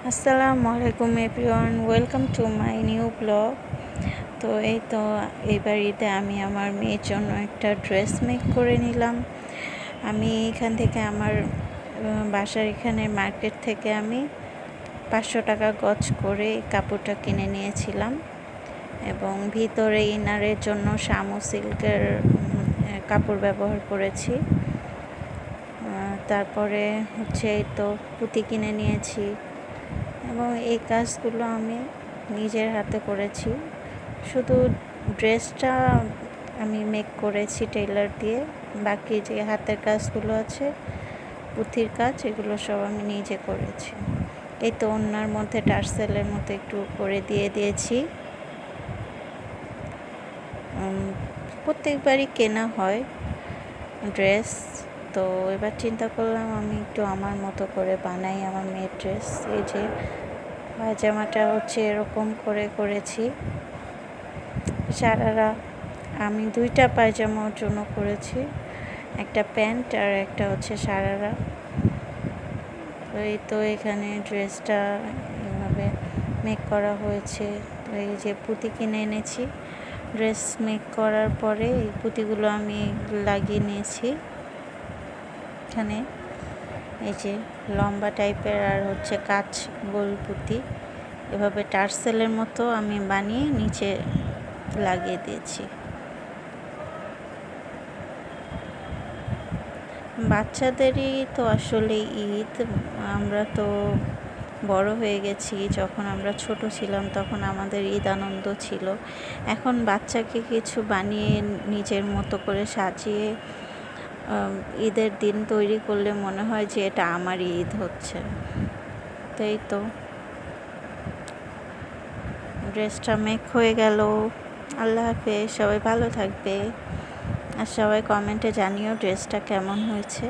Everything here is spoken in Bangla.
আসসালামু আলাইকুম everyone, welcome to my new blog. তো এইবার ঈদে আমি আমার মেয়ের জন্য একটা ড্রেস মেক করে নিলাম। আমি এখান থেকে আমার বাসার এখানে মার্কেট থেকে আমি 500 টাকা গজ করে কাপড়টা কিনে নিয়েছিলাম এবং ভিতরে ইনারের জন্য শামু সিল্কের কাপড় ব্যবহার করেছি। তারপরে পুঁতি কিনে নিয়েছি এবং এই কাজগুলো আমি নিজের হাতে করেছি। শুধু ড্রেসটা আমি মেক করেছি টেইলার দিয়ে, বাকি যে হাতের কাজগুলো আছে, পুঁথির কাজ, এগুলো সব আমি নিজে করেছি। ওড়নার মধ্যে টার্সেলের মতো একটু করে দিয়েছি। প্রত্যেকবারই কেনা হয় ড্রেস, তো এবার চিন্তা করলাম আমি একটু আমার মতো করে বানাই আমার মেয়ের ড্রেস। এই যে পায়জামাটা এরকম করে করেছি। সারারা আমি 2টা পায়জামার জন্য করেছি, একটা প্যান্ট আর একটা সারারা। তো এখানে ড্রেসটা এভাবে মেক করা হয়েছে। তো এই যে পুঁতি কিনে এনেছি, ড্রেস মেক করার পরে এই পুঁতিগুলো আমি লাগিয়ে নিয়েছি। এখানে এই যে লম্বা টাইপের আর কাঁচ গোল পুঁতি, এভাবে টার্সেলের মতো আমি বানিয়ে নিচে লাগিয়ে দিয়েছি। বাচ্চাদেরই তো আসলে ঈদ, আমরা তো বড় হয়ে গেছি। যখন আমরা ছোট ছিলাম তখন আমাদের ঈদ আনন্দ ছিল। এখন বাচ্চাকে কিছু বানিয়ে নিজের মতো করে সাজিয়ে ঈদের দিন তৈরি করলে মনে হয় যে এটা আমারই ঈদ হচ্ছে। তো ড্রেসটা মেক হয়ে গেল। আল্লাহ হাফেজ, সবাই ভালো থাকবে আর সবাই কমেন্টে জানিও ড্রেসটা কেমন হয়েছে।